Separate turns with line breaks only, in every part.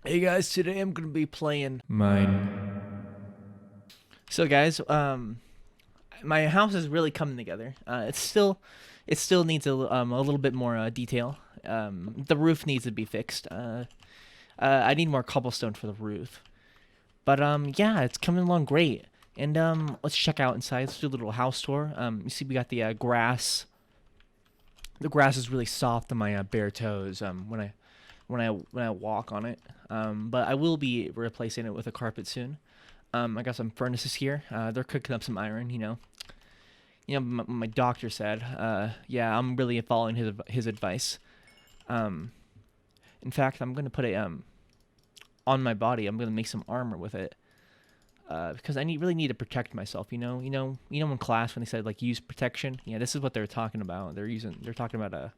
Hey guys, today I'm gonna be playing
Mine.
So guys, my house is really coming together. It still needs a little bit more detail. The roof needs to be fixed. I need more cobblestone for the roof. But yeah, it's coming along great. And let's check out inside. Let's do a little house tour. You see, we got the grass. The grass is really soft on my bare toes. When I walk on it. But I will be replacing it with a carpet soon. I got some furnaces here. They're cooking up some iron. My doctor said. Yeah, I'm really following his advice. Um, in fact, I'm gonna put it on my body. I'm gonna make some armor with it. Because really need to protect myself. In class when they said like use protection. Yeah, this is what they're talking about. They're talking about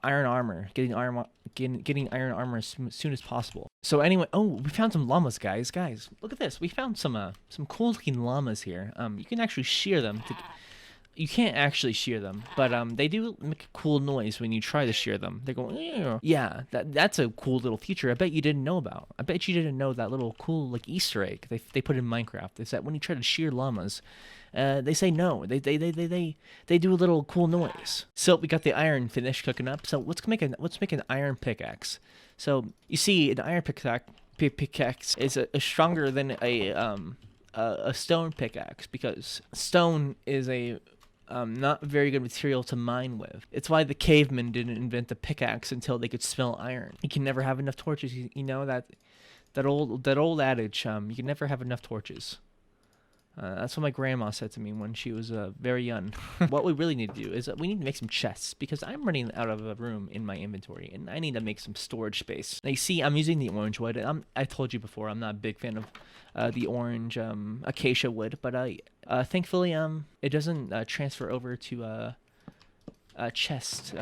iron armor, getting iron armor as soon as possible. So anyway, oh, we found some llamas, guys. Guys, look at this. We found some cool looking llamas here. You can actually shear them. You can't actually shear them, but they do make a cool noise when you try to shear them. They go, "Ew." Yeah, that's a cool little feature. I bet you didn't know about. I bet you didn't know that little cool like Easter egg they put in Minecraft. Is that when you try to shear llamas, they say no. They do a little cool noise. So we got the iron finished cooking up. So let's make an iron pickaxe. So you see, an iron pickaxe is stronger than a stone pickaxe because stone is a not very good material to mine with. It's why the cavemen didn't invent the pickaxe until they could smell iron. You can never have enough torches. You know that old adage. You can never have enough torches. That's what my grandma said to me when she was very young. What we really need to do is we need to make some chests because I'm running out of a room in my inventory and I need to make some storage space. Now you see, I'm using the orange wood. I told you before, I'm not a big fan of the orange acacia wood, but thankfully it doesn't transfer over to chest.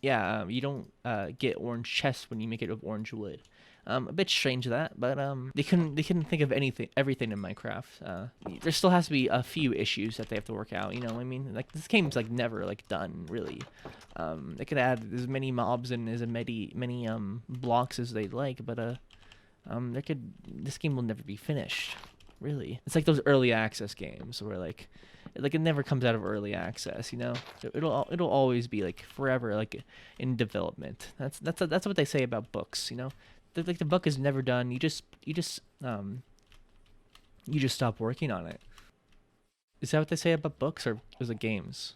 Yeah, you don't get orange chests when you make it of orange wood. A bit strange that, but they couldn't think of everything in Minecraft. There still has to be a few issues that they have to work out. You know what I mean? Like this game's like never like done really. They could add as many mobs and as many blocks as they'd like, but this game will never be finished. Really, it's like those early access games where like it never comes out of early access. It'll always be like forever like in development. That's what they say about books. The book is never done. You just stop working on it. Is that what they say about books, or is it games?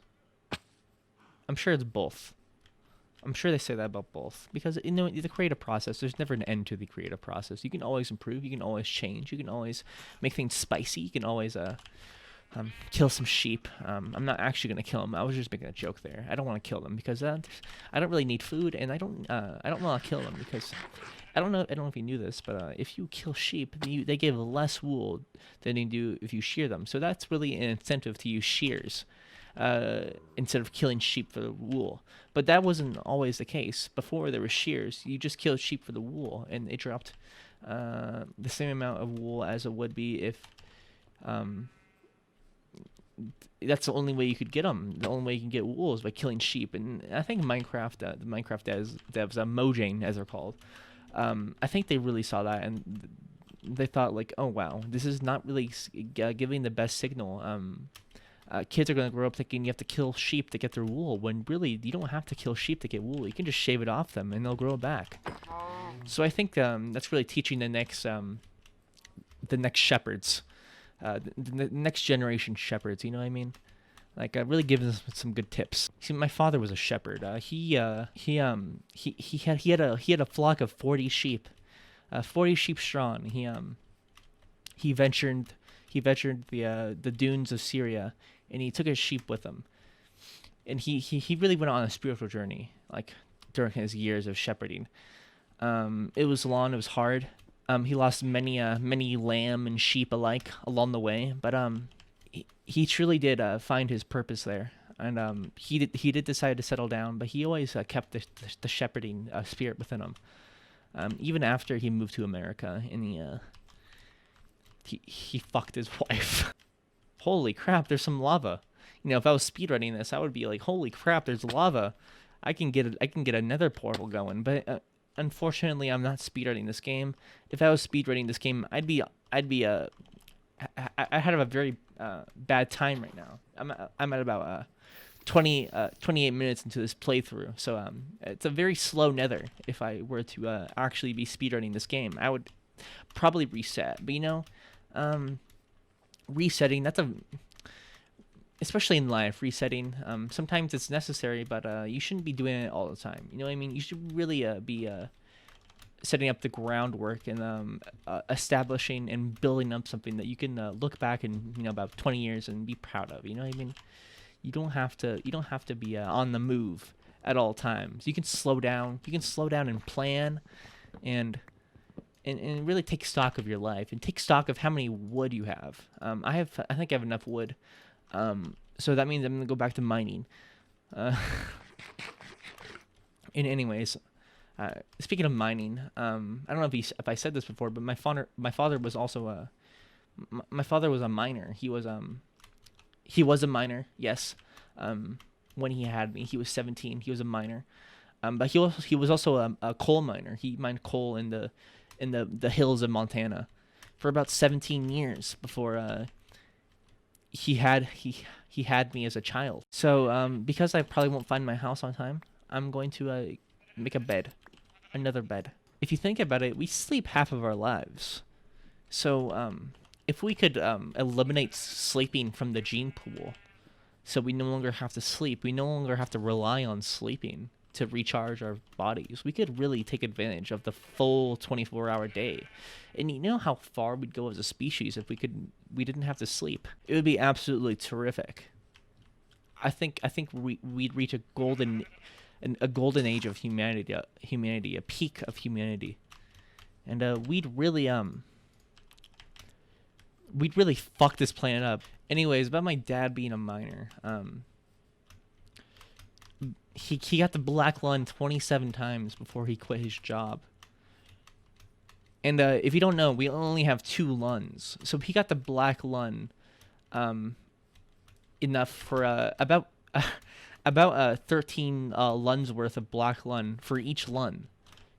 I'm sure it's both. I'm sure they say that about both because the creative process. There's never an end to the creative process. You can always improve. You can always change. You can always make things spicy. You can always kill some sheep. I'm not actually gonna kill them. I was just making a joke there. I don't want to kill them because I don't really need food, and I don't want to kill them because I don't know if you knew this, but if you kill sheep, they give less wool than they do if you shear them. So that's really an incentive to use shears instead of killing sheep for the wool. But that wasn't always the case. Before there were shears, you just killed sheep for the wool, and it dropped the same amount of wool as it would be if that's the only way you could get them. The only way you can get wool is by killing sheep. And I think Minecraft, the Minecraft devs, Mojang as they're called, I think they really saw that and they thought like, oh wow, this is not really giving the best signal. Kids are gonna grow up thinking you have to kill sheep to get their wool, when really you don't have to kill sheep to get wool. You can just shave it off them and they'll grow back. So I think that's really teaching the next shepherds. The next generation shepherds, you know what I mean? Like really giving them some good tips. See, my father was a shepherd. He had a flock of 40 sheep, 40 sheep strong. He ventured the dunes of Syria, and he took his sheep with him. And he really went on a spiritual journey, like during his years of shepherding. It was long, it was hard. He lost many lamb and sheep alike along the way, but he truly did find his purpose there, and he did decide to settle down, but he always kept the shepherding spirit within him, even after he moved to America, and he fucked his wife. Holy crap! There's some lava. If I was speedrunning this, I would be like, holy crap! There's lava. I can get another portal going, but unfortunately, I'm not speedrunning this game. If I was speedrunning this game, I had a very bad time right now. I'm at about 28 minutes into this playthrough, so it's a very slow nether. If I were to actually be speedrunning this game, I would probably reset. But resetting, especially in life, resetting. Sometimes it's necessary, but you shouldn't be doing it all the time. You know what I mean? You should really be setting up the groundwork and establishing and building up something that you can look back in about 20 years and be proud of. You know what I mean? You don't have to be on the move at all times. You can slow down. You can slow down and plan, and really take stock of your life and take stock of how many wood you have. I think I have enough wood. So that means I'm gonna go back to mining. And anyways, speaking of mining, I don't know if I said this before, but my father was also my father was a miner. He was a miner. Yes. When he had me, he was 17. He was a miner. But he was also a coal miner. He mined coal in the hills of Montana for about 17 years before he had me as a child. So because I probably won't find my house on time, I'm going to make a bed, another bed. If you think about it, we sleep half of our lives. So if we could eliminate sleeping from the gene pool, so we no longer have to sleep, we no longer have to rely on sleeping to recharge our bodies, we could really take advantage of the full 24-hour day. And you know how far we'd go as a species if we didn't have to sleep. It would be absolutely terrific. I think we'd reach a golden age of humanity, a peak of humanity, and we'd really fuck this planet up. Anyways, about my dad being a miner, he got the black lung 27 times before he quit his job. And if you don't know, we only have 2 lungs, so he got the black lung enough for about 13 lungs worth of black lung for each lung.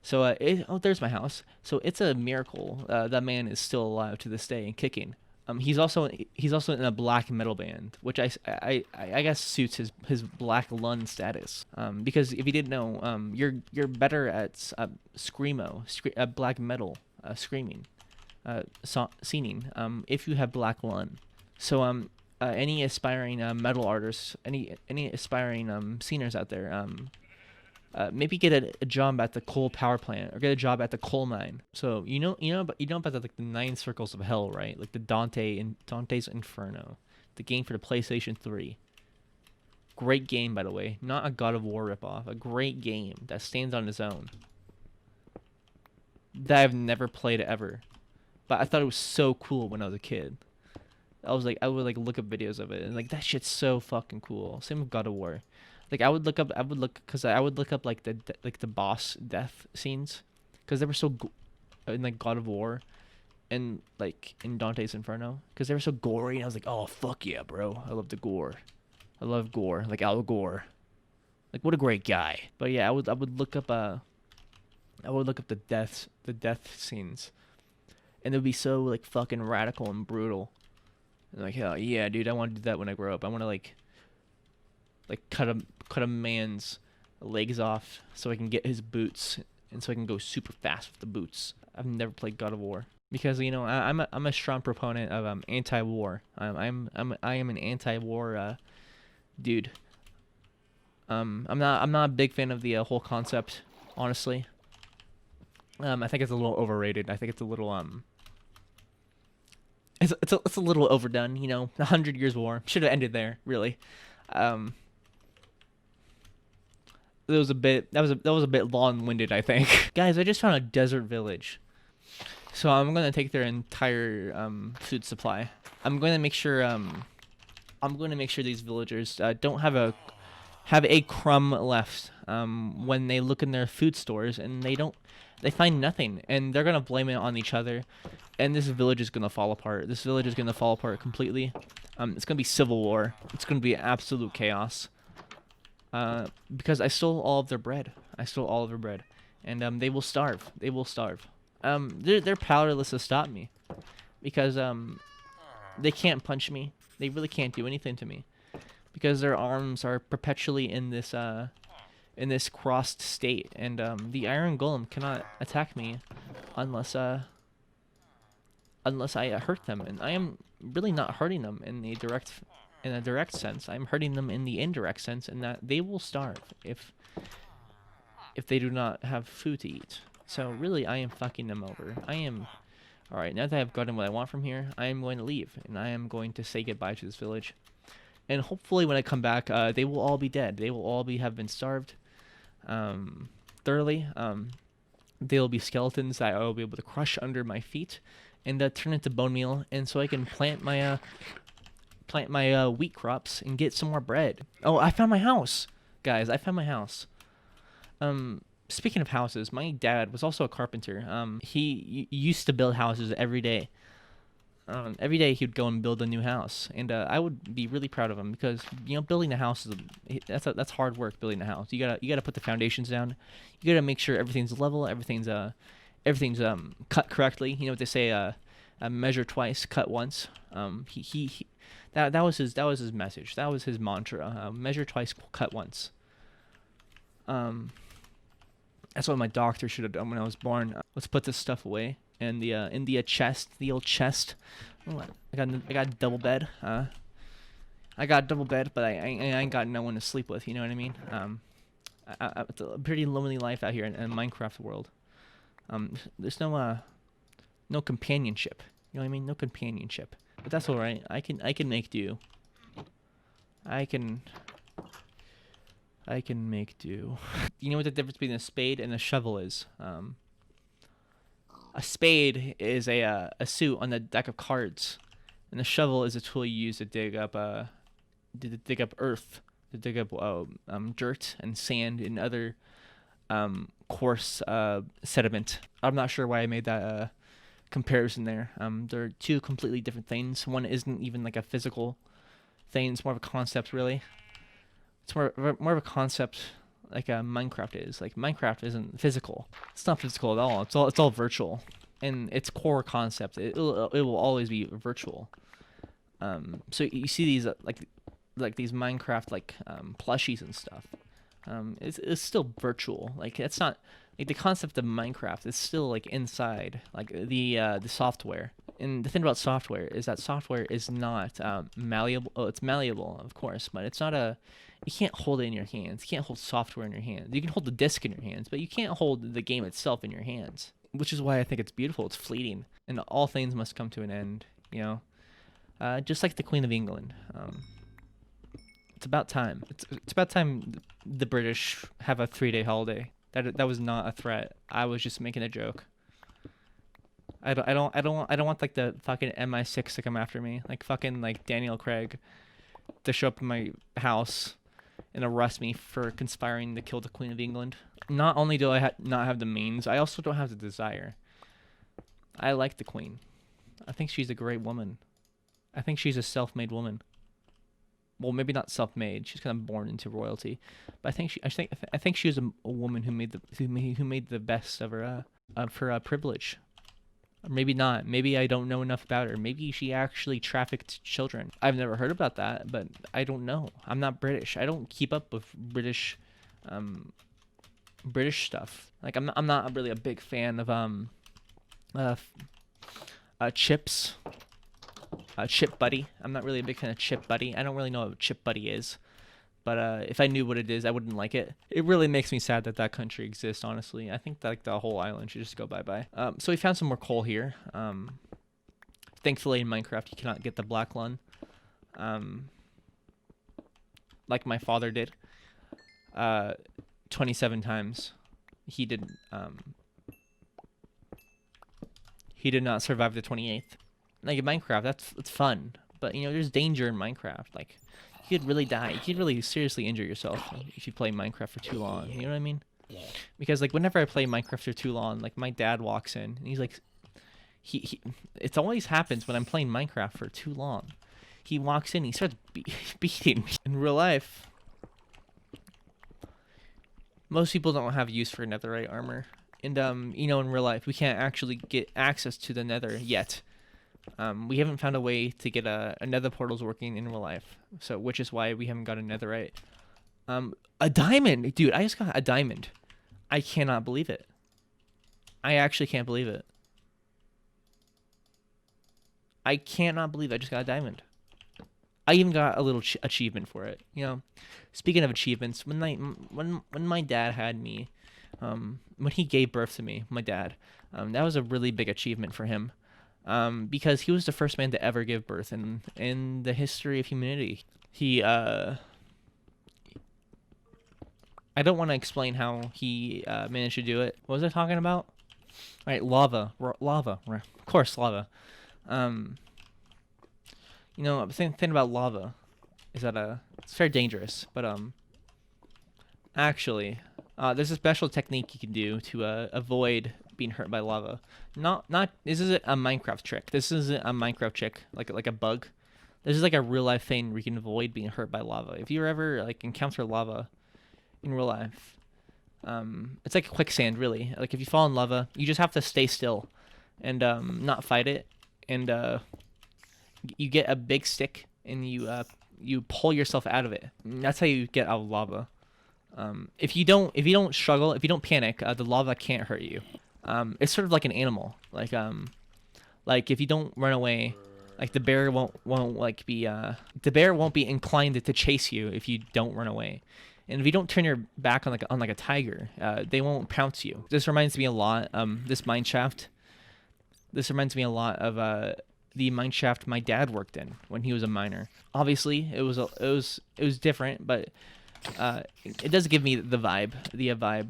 So there's my house. So it's a miracle that man is still alive to this day and kicking. He's also in a black metal band, which I guess suits his black lung status. Because if you didn't know, you're better at screamo, black metal, screaming, singing, if you have black lung. So any aspiring metal artists, any aspiring singers out there, maybe get a job at the coal power plant or get a job at the coal mine. So you know about the 9 circles of hell, right? Like the Dante's Inferno, the game for the PlayStation 3. Great game, by the way. Not a God of War ripoff. A great game that stands on its own. That I've never played ever, but I thought it was so cool when I was a kid. I would look up videos of it and that shit's so fucking cool. Same with God of War. I would look up like the boss death scenes, because they were so in God of War, and in Dante's Inferno, because they were so gory, and I was like, oh fuck yeah, bro, I love the gore. I love gore, like Al Gore. What a great guy. But yeah, I would look up the death scenes, and it would be so fucking radical and brutal. And hell yeah, dude, I want to do that when I grow up. I want to cut a man's legs off so I can get his boots, and so I can go super fast with the boots. I've never played God of War because I'm a strong proponent of anti-war. I am an anti-war dude. I'm not a big fan of the whole concept, honestly. I think it's a little overrated. I think it's a little it's a little overdone. 100 Years War should have ended there, really. That was a bit long-winded, I think. Guys, I just found a desert village, so I'm gonna take their entire food supply. I'm going to make sure these villagers don't have a crumb left when they look in their food stores and they find nothing, and they're gonna blame it on each other, and this village is gonna fall apart. This village is gonna fall apart completely. It's gonna be civil war. It's gonna be absolute chaos. Because I stole all of their bread. and they will starve. They will starve. They're powerless to stop me, because they can't punch me. They really can't do anything to me, because their arms are perpetually in this crossed state, and the iron golem cannot attack me unless I hurt them, and I am really not hurting them in a direct sense. I'm hurting them in the indirect sense, in that they will starve if they do not have food to eat. So really, I am fucking them over. I am... Alright, now that I've gotten what I want from here, I am going to leave, and I am going to say goodbye to this village. And hopefully when I come back, they will all be dead. They will all have been starved thoroughly. They will be skeletons that I will be able to crush under my feet and turn into bone meal, and so I can plant my wheat crops and get some more bread. Oh, I found my house! Guys, I found my house. Speaking of houses, my dad was also a carpenter. He used to build houses every day. Every day he would go and build a new house, and I would be really proud of him, because building a house that's hard work. Building a house, you gotta put the foundations down. You gotta make sure everything's level, everything's cut correctly. You know what they say, measure twice, cut once. That was his message. That was his mantra. Measure twice, cut once. That's what my doctor should have done when I was born. Let's put this stuff away in the chest, the old chest. Oh, I got a double bed. I got a double bed, but I ain't got no one to sleep with. You know what I mean? It's a pretty lonely life out here in Minecraft world. There's no companionship. You know what I mean? No companionship. But that's all right. I can make do. I can make do. You know what the difference between a spade and a shovel is? A spade is a suit on the deck of cards, and a shovel is a tool you use to dig up earth, to dig up dirt and sand and other coarse sediment. I'm not sure why I made that comparison there. They're two completely different things. One isn't even like a physical thing; it's more of a concept, really. It's more of a concept, like Minecraft is. Like, Minecraft isn't physical. It's not physical at all. It's all virtual, and its core concept it will always be virtual. So you see these like these Minecraft plushies and stuff. It's still virtual. Like, it's not like the concept of Minecraft is still like inside like the software. And the thing about software is that software is not malleable. Oh, it's malleable, of course, but it's not a... You can't hold it in your hands. You can't hold software in your hands. You can hold the disc in your hands, but you can't hold the game itself in your hands. Which is why I think it's beautiful. It's fleeting, and all things must come to an end. Just like the Queen of England. It's about time. It's about time the British have a 3-day holiday. That was not a threat. I was just making a joke. I don't want like the fucking MI6 to come after me, like fucking like Daniel Craig, to show up in my house and arrest me for conspiring to kill the Queen of England. Not only do I not have the means, I also don't have the desire. I like the Queen. I think she's a great woman. I think she's a self-made woman. Well, maybe not self-made. She's kind of born into royalty, but I think she was a woman who made the best of her privilege. Or maybe not. Maybe I don't know enough about her. Maybe she actually trafficked children. I've never heard about that, but I don't know. I'm not British. I don't keep up with British stuff. Like, I'm not really a big fan of Chips. Chip Buddy. I'm not really a big fan of Chip Buddy. I don't really know what Chip Buddy is. But if I knew what it is, I wouldn't like it. It really makes me sad that country exists, honestly. I think that like the whole island should just go bye-bye. So we found some more coal here. Thankfully in Minecraft you cannot get the black lung. Like my father did. 27 times. He did not survive the 28th. Like in Minecraft, that's fun. But there's danger in Minecraft. Like, you could really die. You could really seriously injure yourself if you play Minecraft for too long. You know what I mean? Because like whenever I play Minecraft for too long, like my dad walks in and he's like, it always happens when I'm playing Minecraft for too long. He walks in, he starts beating me. In real life, most people don't have use for netherite armor. And you know, in real life, we can't actually get access to the nether yet. We haven't found a way to get a nether portals working in real life. So, which is why we haven't got a netherite. A diamond, dude! I just got a diamond. I cannot believe it. I actually can't believe it. I cannot believe I just got a diamond. I even got a little achievement for it. You know, speaking of achievements, when my dad had me, when he gave birth to me, my dad, that was a really big achievement for him, because he was the first man to ever give birth in the history of humanity. I don't want to explain how he managed to do it. What was I talking about? All right, lava, of course, lava. You know, the thing about lava is that it's very dangerous. But actually, there's a special technique you can do to avoid being hurt by lava. Not this isn't a Minecraft trick. This isn't a Minecraft trick like a bug. This is like a real life thing where you can avoid being hurt by lava. If you ever like encounter lava in real life, it's like quicksand really. Like if you fall in lava, you just have to stay still and not fight it, and you get a big stick and you pull yourself out of it. That's how you get out of lava. If you don't struggle, if you don't panic, the lava can't hurt you. It's sort of like an animal. Like if you don't run away, like the bear won't be inclined to chase you if you don't run away. And if you don't turn your back on a tiger, they won't pounce you. This reminds me a lot. This mine shaft. This reminds me a lot of the mine shaft my dad worked in when he was a miner. Obviously, it was different, but it does give me the vibe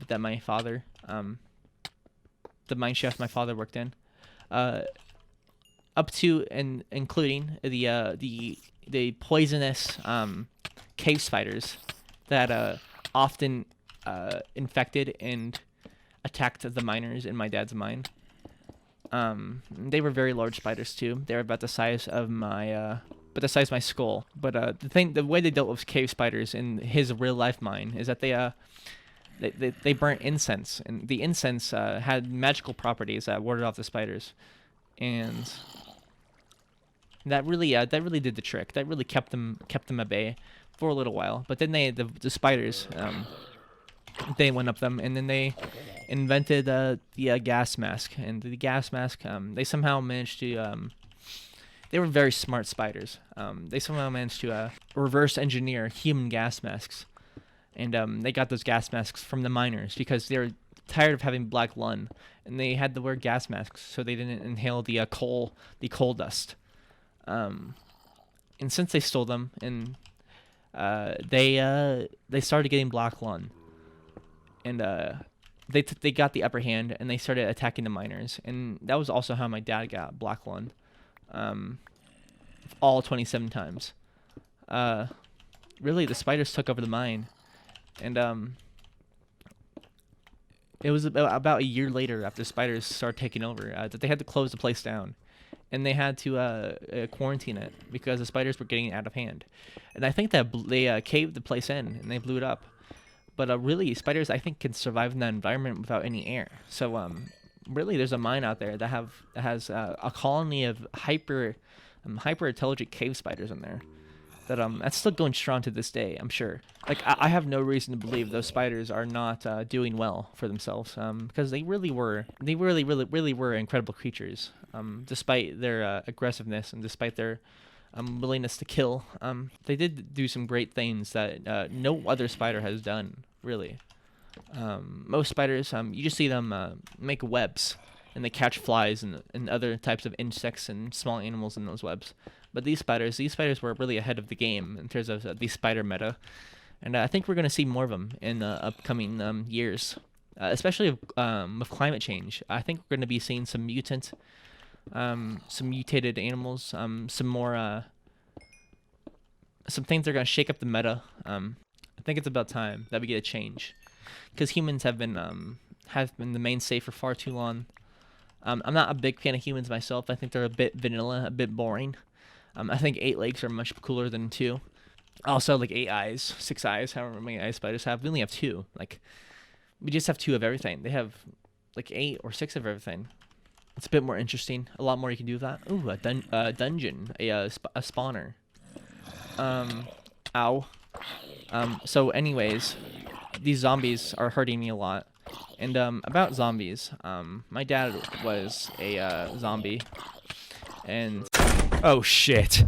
that my father, the mine shaft my father worked in, up to and including the poisonous cave spiders that often infected and attacked the miners in my dad's mine. They were very large spiders too. They were about the size of my skull. But the way they dealt with cave spiders in his real life mine is that they burnt incense, and the incense had magical properties that warded off the spiders, and that really did the trick. That really kept them at bay for a little while. But then the spiders they went up them, and then they invented the gas mask, and the gas mask they somehow managed to they were very smart spiders. They somehow managed to reverse engineer human gas masks, and they got those gas masks from the miners because they were tired of having black lung, and they had to wear gas masks so they didn't inhale the coal dust. And since they stole them, and they started getting black lung, and they got the upper hand, and they started attacking the miners, and that was also how my dad got black lung, all 27 times. Really, the spiders took over the mine, and it was about a year later after the spiders started taking over that they had to close the place down, and they had to quarantine it because the spiders were getting out of hand, and I think that they caved the place in and they blew it up. But really, spiders, I think, can survive in that environment without any air. So really, there's a mine out there that has a colony of hyper intelligent cave spiders in there. That's still going strong to this day, I'm sure. Like I have no reason to believe those spiders are not doing well for themselves, because they really were incredible creatures, despite their aggressiveness and despite their willingness to kill. They did do some great things that no other spider has done, really. Most spiders, you just see them make webs, and they catch flies and other types of insects and small animals in those webs. But these spiders were really ahead of the game in terms of the spider meta, and I think we're going to see more of them in upcoming years, especially with climate change. I think we're going to be seeing some mutated animals, some more, some things that are going to shake up the meta. I think it's about time that we get a change, because humans have been the mainstay for far too long. I'm not a big fan of humans myself. I think they're a bit vanilla, a bit boring. I think 8 legs are much cooler than 2. Also, like 8 eyes, 6 eyes, however many eyes spiders have. We only have 2. Like, We just have 2 of everything. They have like 8 or 6 of everything. It's a bit more interesting. A lot more you can do with that. Ooh, a dungeon, a spawner. Ow. So anyways, these zombies are hurting me a lot. And about zombies, my dad was a zombie, and
Oh shit.